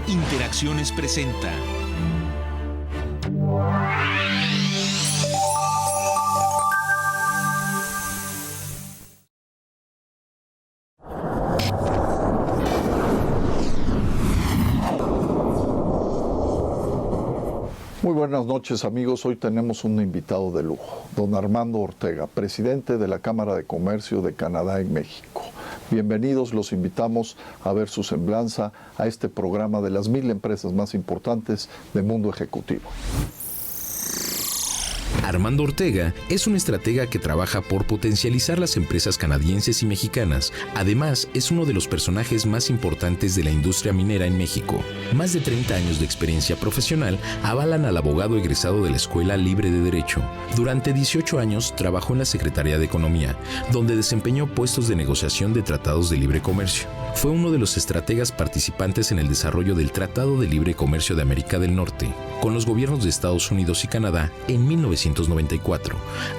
Interacciones presenta Muy buenas noches, amigos. Hoy tenemos un invitado de lujo, don Armando Ortega, presidente de la Cámara de Comercio de Canadá en México. Bienvenidos, los invitamos a ver su semblanza a este programa de las 1000 empresas más importantes del mundo ejecutivo. Armando Ortega es un estratega que trabaja por potencializar las empresas canadienses y mexicanas. Además, es uno de los personajes más importantes de la industria minera en México. Más de 30 años de experiencia profesional avalan al abogado egresado de la Escuela Libre de Derecho. Durante 18 años trabajó en la Secretaría de Economía, donde desempeñó puestos de negociación de tratados de libre comercio. Fue uno de los estrategas participantes en el desarrollo del Tratado de Libre Comercio de América del Norte, con los gobiernos de Estados Unidos y Canadá en 1994.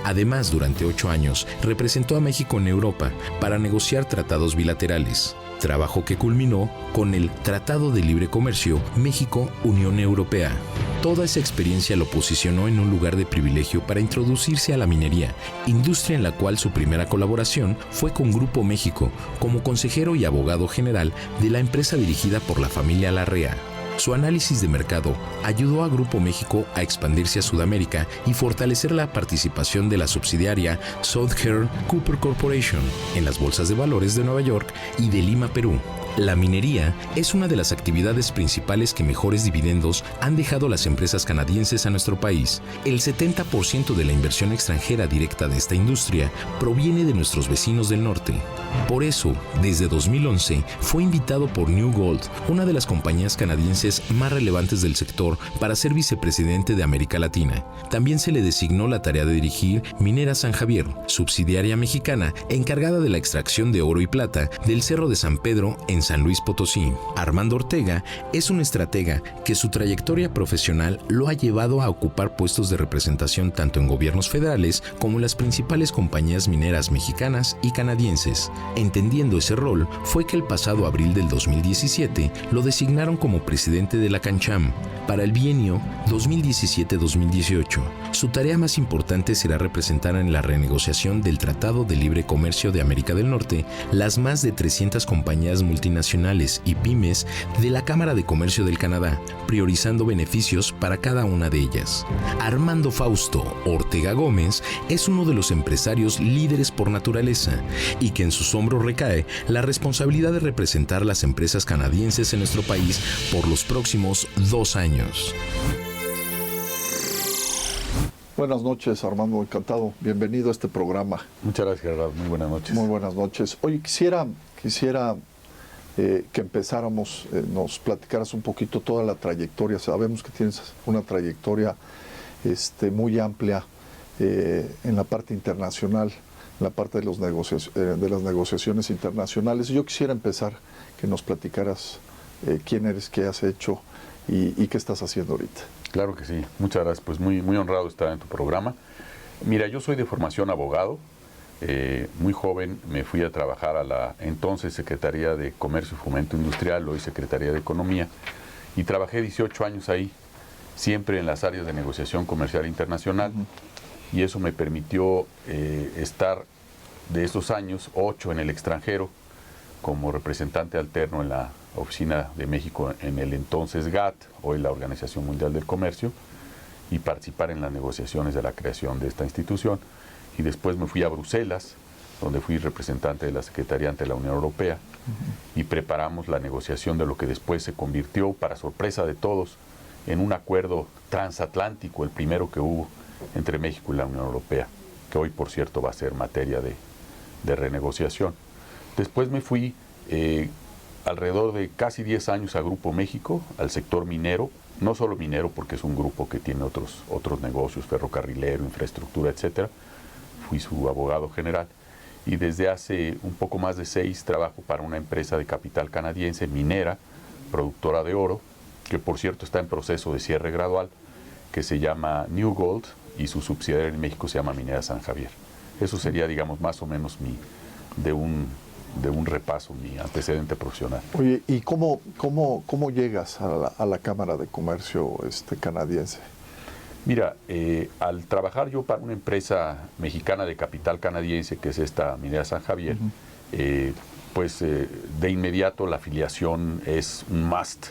Además, durante 8 años, representó a México en Europa para negociar tratados bilaterales, trabajo que culminó con el Tratado de Libre Comercio México-Unión Europea. Toda esa experiencia lo posicionó en un lugar de privilegio para introducirse a la minería, industria en la cual su primera colaboración fue con Grupo México, como consejero y abogado general de la empresa dirigida por la familia Larrea. Su análisis de mercado ayudó a Grupo México a expandirse a Sudamérica y fortalecer la participación de la subsidiaria Southern Copper Corporation en las bolsas de valores de Nueva York y de Lima, Perú. La minería es una de las actividades principales que mejores dividendos han dejado las empresas canadienses a nuestro país. El 70% de la inversión extranjera directa de esta industria proviene de nuestros vecinos del norte. Por eso, desde 2011, fue invitado por New Gold, una de las compañías canadienses más relevantes del sector, para ser vicepresidente de América Latina. También se le designó la tarea de dirigir Minera San Javier, subsidiaria mexicana encargada de la extracción de oro y plata del Cerro de San Pedro en San Luis Potosí. Armando Ortega es un estratega que su trayectoria profesional lo ha llevado a ocupar puestos de representación tanto en gobiernos federales como en las principales compañías mineras mexicanas y canadienses. Entendiendo ese rol, fue que el pasado abril del 2017 lo designaron como presidente de la CANCHAM para el bienio 2017-2018. Su tarea más importante será representar en la renegociación del Tratado de Libre Comercio de América del Norte las más de 300 compañías multinacionales y pymes de la Cámara de Comercio del Canadá, priorizando beneficios para cada una de ellas. Armando Fausto Ortega Gómez es uno de los empresarios líderes por naturaleza y que en sus hombros recae la responsabilidad de representar las empresas canadienses en nuestro país por los próximos 2 años. Buenas noches, Armando, encantado. Bienvenido a este programa. Muchas gracias, Gerardo. Muy buenas noches. Muy buenas noches. Oye, quisiera que empezáramos, nos platicaras un poquito toda la trayectoria. Sabemos que tienes una trayectoria muy amplia en la parte internacional, en la parte de las negociaciones internacionales. Yo quisiera empezar que nos platicaras quién eres, qué has hecho y qué estás haciendo ahorita. Claro que sí. Muchas gracias. Pues muy honrado de estar en tu programa. Mira, yo soy de formación abogado. Muy joven me fui a trabajar a la entonces Secretaría de Comercio y Fomento Industrial, hoy Secretaría de Economía, y trabajé 18 años ahí, siempre en las áreas de negociación comercial internacional, y eso me permitió estar de esos años 8 en el extranjero como representante alterno en la Oficina de México en el entonces GATT, hoy la Organización Mundial del Comercio, y participar en las negociaciones de la creación de esta institución. Y después me fui a Bruselas, donde fui representante de la Secretaría ante la Unión Europea, y preparamos la negociación de lo que después se convirtió, para sorpresa de todos, en un acuerdo transatlántico, el primero que hubo entre México y la Unión Europea, que hoy, por cierto, va a ser materia de renegociación. Después me fui alrededor de casi 10 años a Grupo México, al sector minero, no solo minero, porque es un grupo que tiene otros negocios, ferrocarrilero, infraestructura, etcétera. Fui su abogado general, y desde hace un poco más de 6 trabajo para una empresa de capital canadiense, minera, productora de oro, que por cierto está en proceso de cierre gradual, que se llama New Gold, y su subsidiaria en México se llama Minera San Javier. Eso sería, digamos, más o menos de un de un repaso mi antecedente profesional. Oye, ¿y cómo llegas a la Cámara de Comercio canadiense? Mira, al trabajar yo para una empresa mexicana de capital canadiense, que es esta Minera San Javier, de inmediato la afiliación es un must.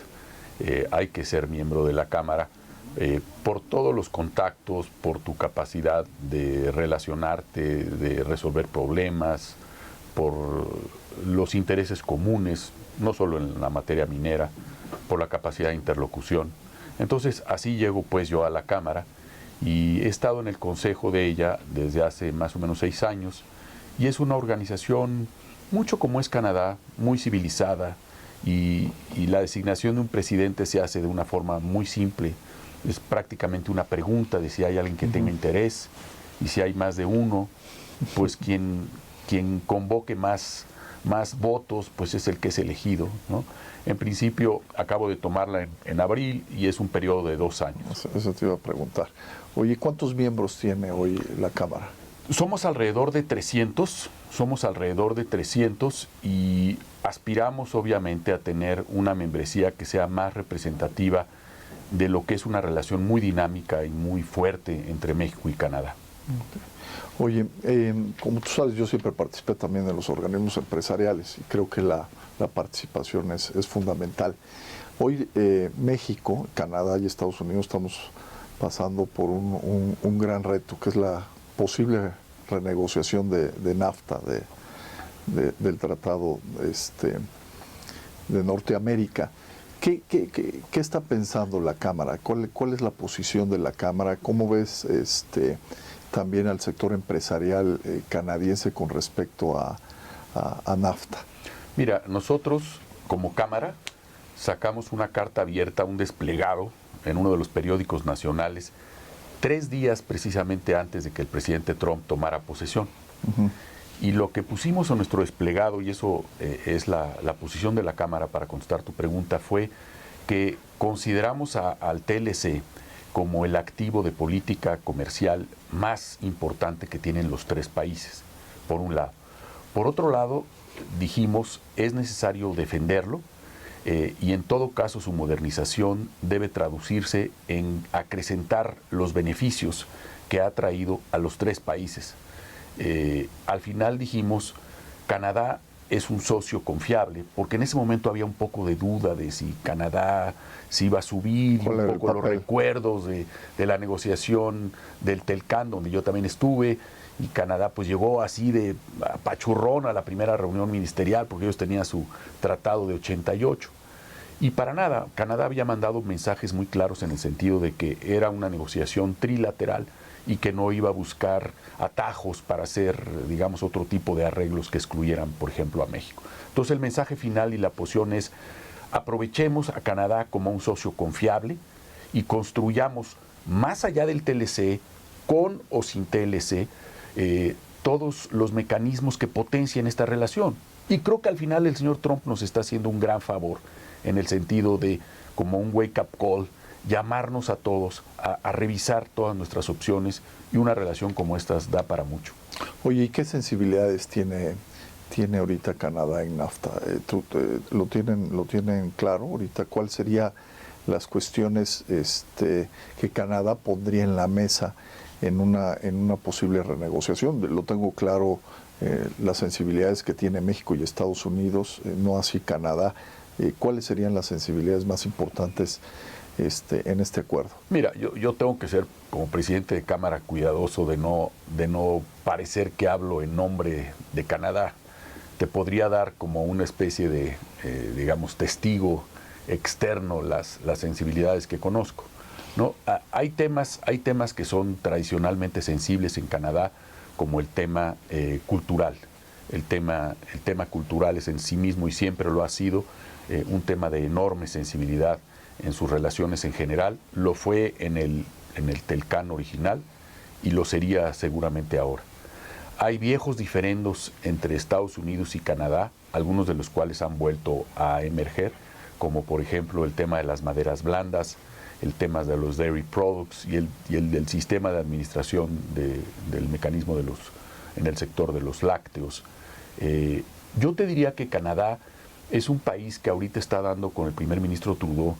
Hay que ser miembro de la Cámara por todos los contactos, por tu capacidad de relacionarte, de resolver problemas, por los intereses comunes, no solo en la materia minera, por la capacidad de interlocución. Entonces, así llego pues yo a la Cámara y he estado en el consejo de ella desde hace más o menos 6 años y es una organización mucho como es Canadá, muy civilizada y la designación de un presidente se hace de una forma muy simple. Es prácticamente una pregunta de si hay alguien que tenga interés y si hay más de uno, pues quien convoque más votos, pues es el que es elegido, ¿no? En principio, acabo de tomarla en abril y es un periodo de 2 años. Eso te iba a preguntar. Oye, ¿cuántos miembros tiene hoy la Cámara? Somos alrededor de 300 y aspiramos obviamente a tener una membresía que sea más representativa de lo que es una relación muy dinámica y muy fuerte entre México y Canadá. Oye, como tú sabes, yo siempre participé también en los organismos empresariales y creo que la participación es fundamental. Hoy México, Canadá y Estados Unidos estamos pasando por un gran reto, que es la posible renegociación de NAFTA, del Tratado de Norteamérica. ¿Qué está pensando la Cámara? ¿Cuál es la posición de la Cámara? ¿Cómo ves también al sector empresarial canadiense con respecto a NAFTA? Mira, nosotros como Cámara sacamos una carta abierta, un desplegado en uno de los periódicos nacionales 3 días precisamente antes de que el presidente Trump tomara posesión. Y lo que pusimos en nuestro desplegado, y eso es la posición de la Cámara para contestar tu pregunta, fue que consideramos al TLC como el activo de política comercial más importante que tienen los 3 países, por un lado. Por otro lado, dijimos, es necesario defenderlo y en todo caso su modernización debe traducirse en acrecentar los beneficios que ha traído a los 3 países. Al final dijimos, Canadá es un socio confiable, porque en ese momento había un poco de duda de si Canadá se iba a subir, y un poco los recuerdos de la negociación del TELCAN, donde yo también estuve, y Canadá pues llegó así de pachurrón a la primera reunión ministerial, porque ellos tenían su tratado de 88. Y para nada, Canadá había mandado mensajes muy claros en el sentido de que era una negociación trilateral y que no iba a buscar atajos para hacer, digamos, otro tipo de arreglos que excluyeran, por ejemplo, a México. Entonces el mensaje final y la posición es, aprovechemos a Canadá como un socio confiable y construyamos, más allá del TLC, con o sin TLC, todos los mecanismos que potencien esta relación. Y creo que al final el señor Trump nos está haciendo un gran favor, en el sentido de, como un wake-up call, llamarnos a todos a revisar todas nuestras opciones, y una relación como esta da para mucho. Oye, ¿y qué sensibilidades tiene ahorita Canadá en NAFTA? ¿Lo tienen claro ahorita? ¿Cuáles serían las cuestiones que Canadá pondría en la mesa en una posible renegociación? Lo tengo claro, las sensibilidades que tiene México y Estados Unidos, no así Canadá. ¿Cuáles serían las sensibilidades más importantes en este acuerdo? Mira, yo tengo que ser, como presidente de Cámara, cuidadoso de no parecer que hablo en nombre de Canadá. Te podría dar como una especie de, digamos, testigo externo las sensibilidades que conozco, ¿no? Hay temas que son tradicionalmente sensibles en Canadá, como el tema cultural. El tema cultural es en sí mismo, y siempre lo ha sido, un tema de enorme sensibilidad en sus relaciones en general. Lo fue en el TELCAN original y lo sería seguramente ahora. Hay viejos diferendos entre Estados Unidos y Canadá, algunos de los cuales han vuelto a emerger, como por ejemplo el tema de las maderas blandas, el tema de los dairy products y el del sistema de administración del mecanismo en el sector de los lácteos. Yo te diría que Canadá es un país que ahorita está dando con el primer ministro Trudeau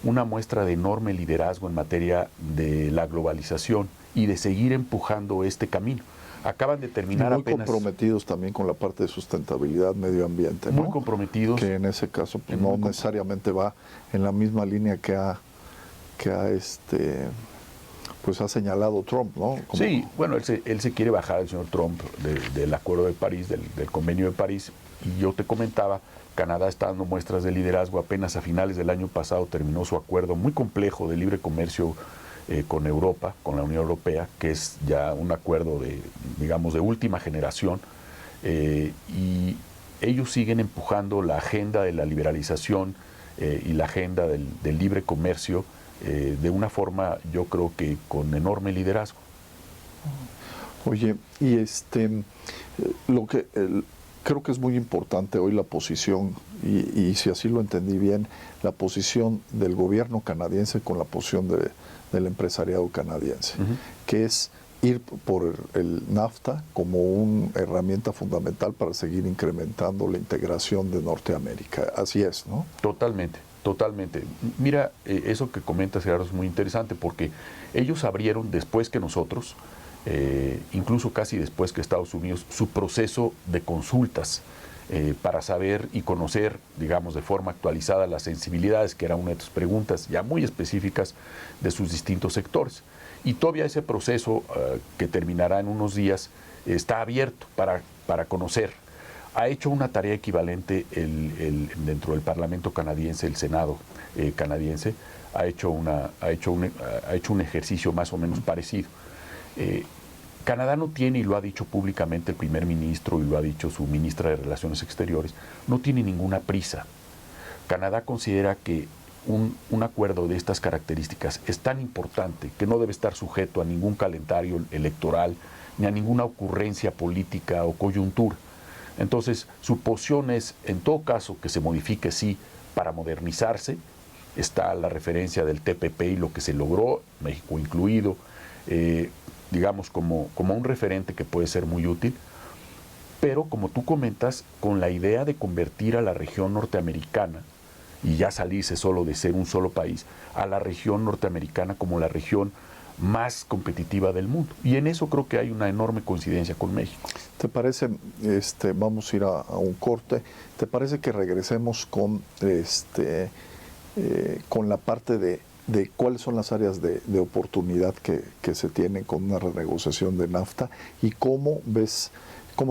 una muestra de enorme liderazgo en materia de la globalización y de seguir empujando este camino. Acaban de terminar muy comprometidos también con la parte de sustentabilidad, medio ambiente, ¿no? Muy comprometidos. Que en ese caso pues, no necesariamente va en la misma línea que ha pues ha señalado Trump, ¿no? Sí, bueno, él se quiere bajar, el señor Trump, del Acuerdo de París, del Convenio de París, y yo te comentaba, Canadá está dando muestras de liderazgo. Apenas a finales del año pasado terminó su acuerdo muy complejo de libre comercio con Europa, con la Unión Europea, que es ya un acuerdo de última generación, y ellos siguen empujando la agenda de la liberalización y la agenda del libre comercio de una forma, yo creo que con enorme liderazgo. Oye, y creo que es muy importante hoy la posición, y si así lo entendí bien, la posición del gobierno canadiense con la posición del empresariado canadiense, que es ir por el NAFTA como una herramienta fundamental para seguir incrementando la integración de Norteamérica. Así es, ¿no? Totalmente. Totalmente. Mira, eso que comentas, Gerardo, es muy interesante porque ellos abrieron después que nosotros, incluso casi después que Estados Unidos, su proceso de consultas para saber y conocer, digamos, de forma actualizada las sensibilidades, que era una de tus preguntas ya muy específicas de sus distintos sectores. Y todavía ese proceso, que terminará en unos días, está abierto para conocer. Ha hecho una tarea equivalente dentro del Parlamento canadiense, el Senado canadiense, ha hecho un ejercicio más o menos parecido. Canadá no tiene, y lo ha dicho públicamente el primer ministro y lo ha dicho su ministra de Relaciones Exteriores, no tiene ninguna prisa. Canadá considera que un acuerdo de estas características es tan importante que no debe estar sujeto a ningún calendario electoral ni a ninguna ocurrencia política o coyuntura. Entonces, su posición es, en todo caso, que se modifique, sí, para modernizarse. Está la referencia del TPP y lo que se logró, México incluido, digamos, como un referente que puede ser muy útil, pero, como tú comentas, con la idea de convertir a la región norteamericana, y ya salirse solo de ser un solo país, a la región norteamericana como la región más competitiva del mundo. Y en eso creo que hay una enorme coincidencia con México. ¿Te parece, vamos a ir a un corte, ¿te parece que regresemos con la parte de cuáles son las áreas de oportunidad que se tienen con una renegociación de NAFTA y cómo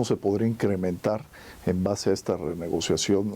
se podría incrementar en base a esta renegociación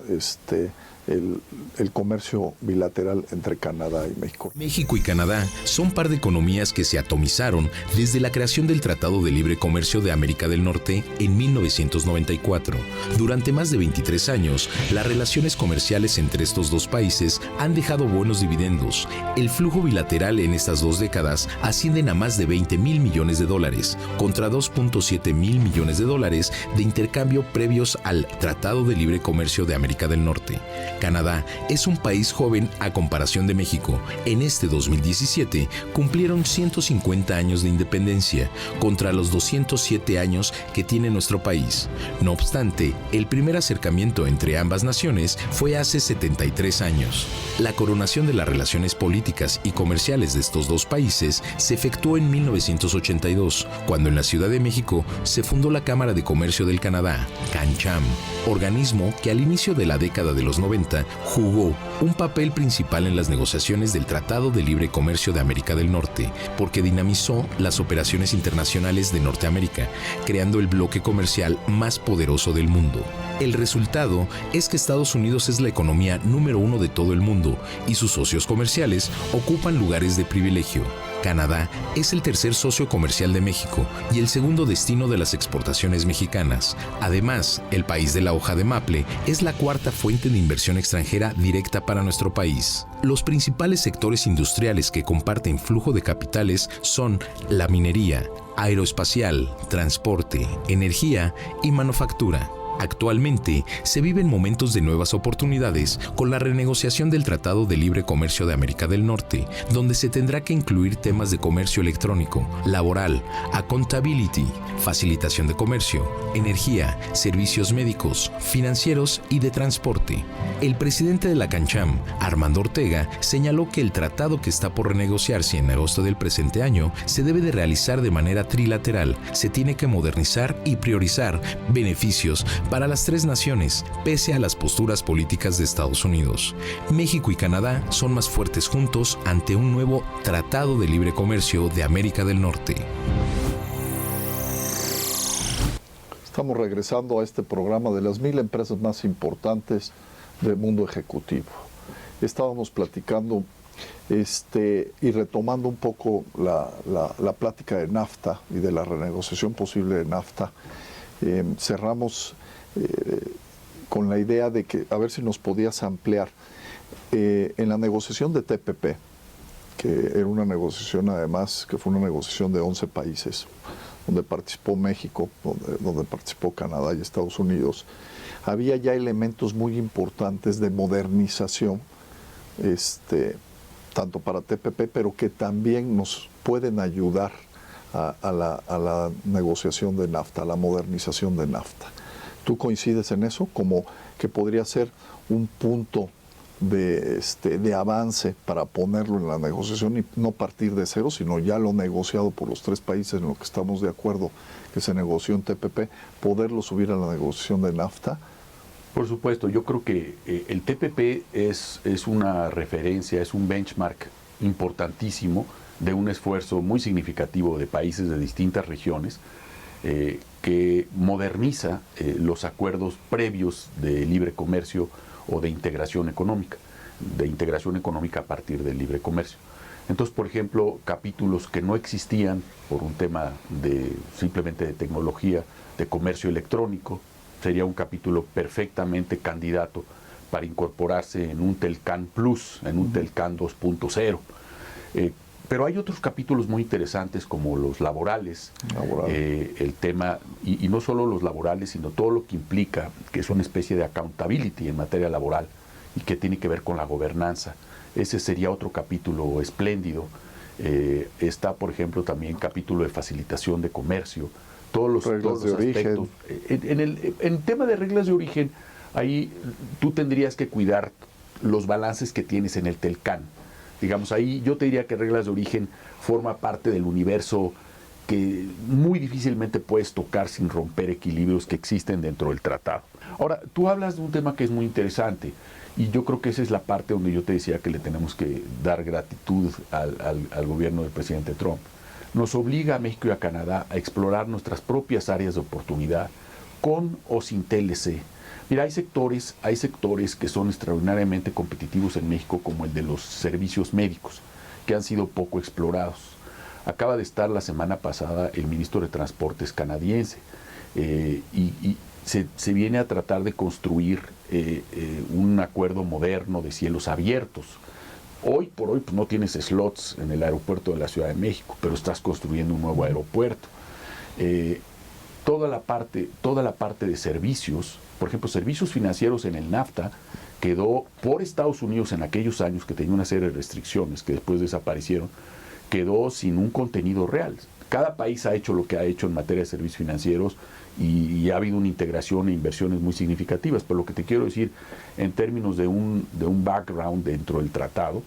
el comercio bilateral entre Canadá y México? México y Canadá son par de economías que se atomizaron desde la creación del Tratado de Libre Comercio de América del Norte en 1994. Durante más de 23 años, las relaciones comerciales entre estos dos países han dejado buenos dividendos. El flujo bilateral en estas 2 décadas ascienden a más de $20,000 millones, contra $2.7 mil millones de intercambio previos al Tratado de Libre Comercio de América del Norte. Canadá es un país joven a comparación de México. En este 2017 cumplieron 150 años de independencia contra los 207 años que tiene nuestro país. No obstante, el primer acercamiento entre ambas naciones fue hace 73 años. La coronación de las relaciones políticas y comerciales de estos dos países se efectuó en 1982, cuando en la Ciudad de México se fundó la Cámara de Comercio del Canadá, CanCham, organismo que al inicio de la década de los 90 jugó un papel principal en las negociaciones del Tratado de Libre Comercio de América del Norte, porque dinamizó las operaciones internacionales de Norteamérica, creando el bloque comercial más poderoso del mundo. El resultado es que Estados Unidos es la economía número 1 de todo el mundo y sus socios comerciales ocupan lugares de privilegio. Canadá es el tercer socio comercial de México y el segundo destino de las exportaciones mexicanas. Además, el país de la hoja de maple es la cuarta fuente de inversión extranjera directa para nuestro país. Los principales sectores industriales que comparten flujo de capitales son la minería, aeroespacial, transporte, energía y manufactura. Actualmente, se viven momentos de nuevas oportunidades con la renegociación del Tratado de Libre Comercio de América del Norte, donde se tendrá que incluir temas de comercio electrónico, laboral, accountability, facilitación de comercio, energía, servicios médicos, financieros y de transporte. El presidente de la CANCHAM, Armando Ortega, señaló que el tratado que está por renegociarse en agosto del presente año se debe de realizar de manera trilateral, se tiene que modernizar y priorizar beneficios para las tres naciones, pese a las posturas políticas de Estados Unidos. México y Canadá son más fuertes juntos ante un nuevo Tratado de Libre Comercio de América del Norte. Estamos regresando a este programa de las 1000 empresas más importantes del mundo ejecutivo. Estábamos platicando y retomando un poco la plática de NAFTA y de la renegociación posible de NAFTA. Cerramos con la idea de que a ver si nos podías ampliar en la negociación de TPP, que era una negociación además, que fue una negociación de 11 países, donde participó México, donde participó Canadá y Estados Unidos. Había ya elementos muy importantes de modernización, tanto para TPP, pero que también nos pueden ayudar a la negociación de NAFTA, a la modernización de NAFTA. ¿Tú coincides en eso? Como que podría ser un punto de avance para ponerlo en la negociación y no partir de cero, sino ya lo negociado por los tres países en lo que estamos de acuerdo que se negoció en TPP, poderlo subir a la negociación de NAFTA. Por supuesto, yo creo que el TPP es una referencia, es un benchmark importantísimo de un esfuerzo muy significativo de países de distintas regiones que moderniza los acuerdos previos de libre comercio o de integración económica a partir del libre comercio. Entonces, por ejemplo, capítulos que no existían por un tema simplemente de tecnología, de comercio electrónico, sería un capítulo perfectamente candidato para incorporarse en un TELCAN Plus, en un TELCAN 2.0. Pero hay otros capítulos muy interesantes como los laborales, el tema, y no solo los laborales, sino todo lo que implica, que es una especie de accountability en materia laboral y que tiene que ver con la gobernanza. Ese sería otro capítulo espléndido. Está, por ejemplo, también capítulo de facilitación de comercio, todos los aspectos. En tema de reglas de origen, ahí tú tendrías que cuidar los balances que tienes en el TELCAN. Digamos, ahí yo te diría que reglas de origen forma parte del universo que muy difícilmente puedes tocar sin romper equilibrios que existen dentro del tratado. Ahora, tú hablas de un tema que es muy interesante y yo creo que esa es la parte donde yo te decía que le tenemos que dar gratitud al gobierno del presidente Trump. Nos obliga a México y a Canadá a explorar nuestras propias áreas de oportunidad con o sin TLC. Mira, hay sectores que son extraordinariamente competitivos en México, como el de los servicios médicos, que han sido poco explorados. Acaba de estar la semana pasada el ministro de Transportes canadiense y se viene a tratar de construir un acuerdo moderno de cielos abiertos. Hoy por hoy pues, no tienes slots en el aeropuerto de la Ciudad de México, pero estás construyendo un nuevo aeropuerto. Toda la parte de servicios, por ejemplo, servicios financieros en el NAFTA, quedó por Estados Unidos en aquellos años que tenía una serie de restricciones que después desaparecieron, quedó sin un contenido real. Cada país ha hecho lo que ha hecho en materia de servicios financieros y ha habido una integración e inversiones muy significativas. Pero lo que te quiero decir, en términos de un background dentro del tratado,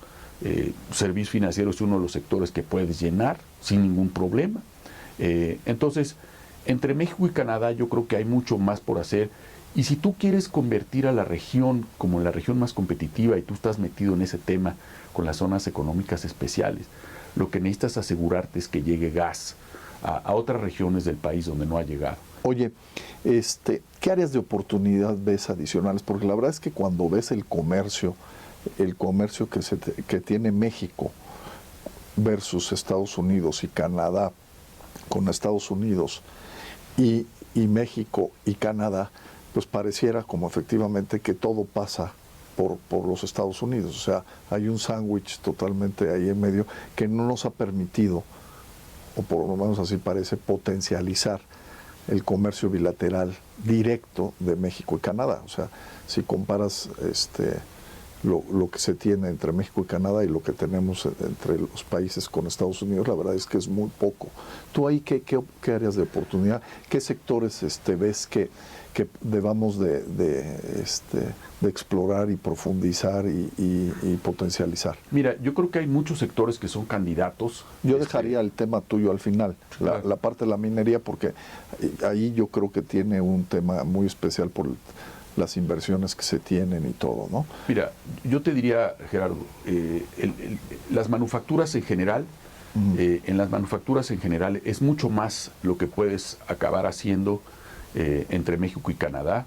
servicios financieros es uno de los sectores que puedes llenar sin ningún problema. Entonces, entre México y Canadá yo creo que hay mucho más por hacer. Y si tú quieres convertir a la región como la región más competitiva y tú estás metido en ese tema con las zonas económicas especiales, lo que necesitas asegurarte es que llegue gas a otras regiones del país donde no ha llegado. Oye, ¿qué áreas de oportunidad ves adicionales? Porque la verdad es que cuando ves el comercio que tiene México versus Estados Unidos y Canadá con Estados Unidos y México y Canadá, pues pareciera como efectivamente que todo pasa por los Estados Unidos. O sea, hay un sándwich totalmente ahí en medio que no nos ha permitido, o por lo menos así parece, potencializar el comercio bilateral directo de México y Canadá. O sea, si comparas lo que se tiene entre México y Canadá y lo que tenemos entre los países con Estados Unidos, la verdad es que es muy poco. ¿Tú ahí qué áreas de oportunidad, qué sectores ves que debamos de explorar y profundizar y potencializar? Mira, yo creo que hay muchos sectores que son candidatos. Yo dejaría el tema tuyo al final, la parte de la minería, porque ahí yo creo que tiene un tema muy especial por las inversiones que se tienen y todo, ¿no? Mira, yo te diría, Gerardo, las manufacturas en general, en las manufacturas en general es mucho más lo que puedes acabar haciendo entre México y Canadá,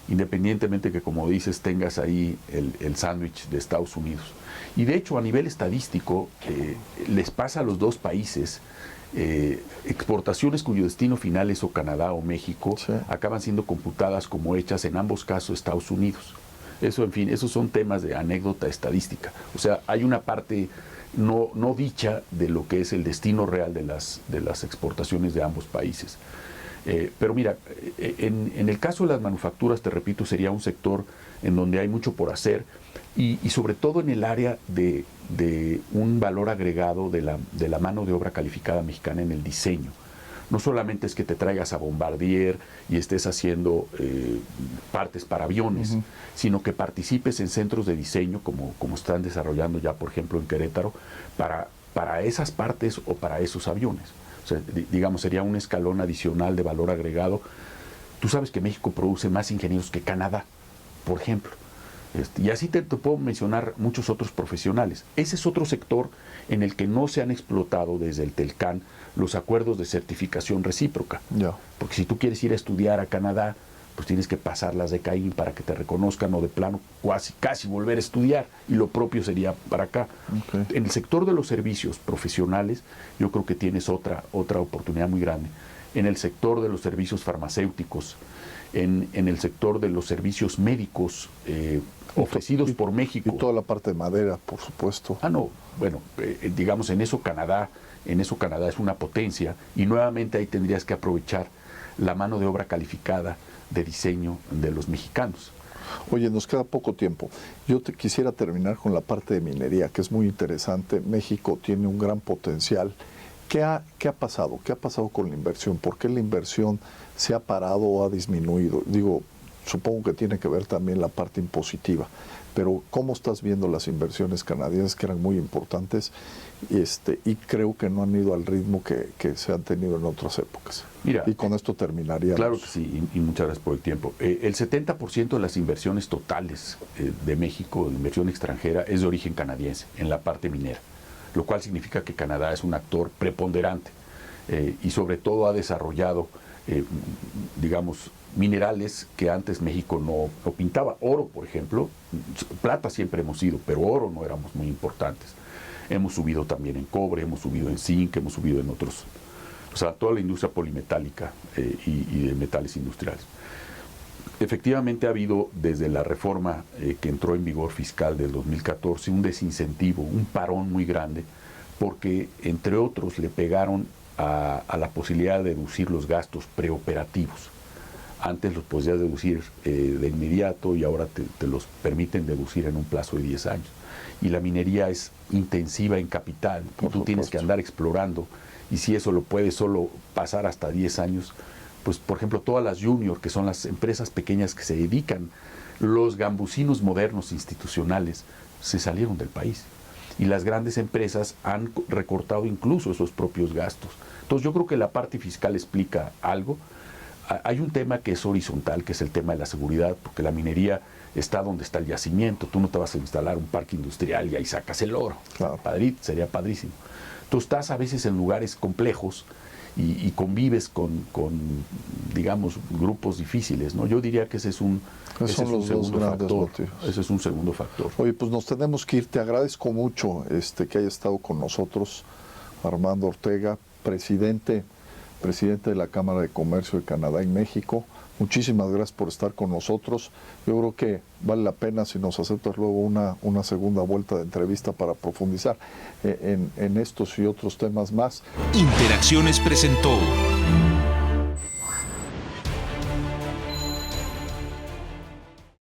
independientemente que, como dices, tengas ahí el sándwich de Estados Unidos. Y de hecho, a nivel estadístico, les pasa a los dos países, exportaciones cuyo destino final es o Canadá o México, sí, acaban siendo computadas como hechas en ambos casos Estados Unidos. Eso, en fin, esos son temas de anécdota estadística. O sea, hay una parte no dicha de lo que es el destino real de las exportaciones de ambos países. Pero mira, en el caso de las manufacturas, te repito, sería un sector en donde hay mucho por hacer y sobre todo en el área de un valor agregado de la mano de obra calificada mexicana en el diseño. No solamente es que te traigas a Bombardier y estés haciendo partes para aviones, sino que participes en centros de diseño como están desarrollando ya, por ejemplo, en Querétaro, para esas partes o para esos aviones. O sea, digamos, sería un escalón adicional de valor agregado. Tú sabes que México produce más ingenieros que Canadá, por ejemplo. Y así te puedo mencionar muchos otros profesionales. Ese es otro sector en el que no se han explotado desde el TELCAN los acuerdos de certificación recíproca. Yeah. Porque si tú quieres ir a estudiar a Canadá, pues tienes que pasar las de CAIN para que te reconozcan o de plano casi volver a estudiar, y lo propio sería para acá. Okay. En el sector de los servicios profesionales yo creo que tienes otra oportunidad muy grande. En el sector de los servicios farmacéuticos, en el sector de los servicios médicos ofrecidos por México. Y toda la parte de madera, por supuesto. Bueno, digamos, en eso Canadá es una potencia, y nuevamente ahí tendrías que aprovechar la mano de obra calificada de diseño de los mexicanos. Oye, nos queda poco tiempo. Yo quisiera terminar con la parte de minería, que es muy interesante. México tiene un gran potencial. ¿Qué ha pasado? ¿Qué ha pasado con la inversión? ¿Por qué la inversión se ha parado o ha disminuido? Digo, supongo que tiene que ver también la parte impositiva, pero ¿cómo estás viendo las inversiones canadienses, que eran muy importantes, y creo que no han ido al ritmo que se han tenido en otras épocas? Mira, y con esto terminaría. Claro que sí, y muchas gracias por el tiempo. El 70% de las inversiones totales de México, de inversión extranjera, es de origen canadiense, en la parte minera, lo cual significa que Canadá es un actor preponderante y sobre todo ha desarrollado, digamos, minerales que antes México no pintaba. Oro, por ejemplo, plata siempre hemos sido, pero oro no éramos muy importantes. Hemos subido también en cobre, hemos subido en zinc, hemos subido en otros, o sea, toda la industria polimetálica y de metales industriales. Efectivamente ha habido, desde la reforma que entró en vigor fiscal del 2014, un desincentivo, un parón muy grande, porque entre otros le pegaron a la posibilidad de deducir los gastos preoperativos. Antes los podías deducir de inmediato y ahora te los permiten deducir en un plazo de 10 años. Y la minería es intensiva en capital, y tú tienes que andar explorando, y si eso lo puedes solo pasar hasta 10 años, pues por ejemplo todas las junior, que son las empresas pequeñas que se dedican, los gambusinos modernos institucionales, se salieron del país. Y las grandes empresas han recortado incluso esos propios gastos. Entonces yo creo que la parte fiscal explica algo. Hay un tema que es horizontal, que es el tema de la seguridad, porque la minería está donde está el yacimiento. Tú no te vas a instalar un parque industrial y ahí sacas el oro. Claro. Sería padrísimo. Tú estás a veces en lugares complejos y convives con, digamos, grupos difíciles, ¿no? Yo diría que ese es un segundo factor. Ese es un segundo factor. Oye, pues nos tenemos que ir. Te agradezco mucho que haya estado con nosotros Armando Ortega, presidente de la Cámara de Comercio de Canadá y México. Muchísimas gracias por estar con nosotros. Yo creo que vale la pena si nos aceptas luego una segunda vuelta de entrevista para profundizar en estos y otros temas más. Interacciones presentó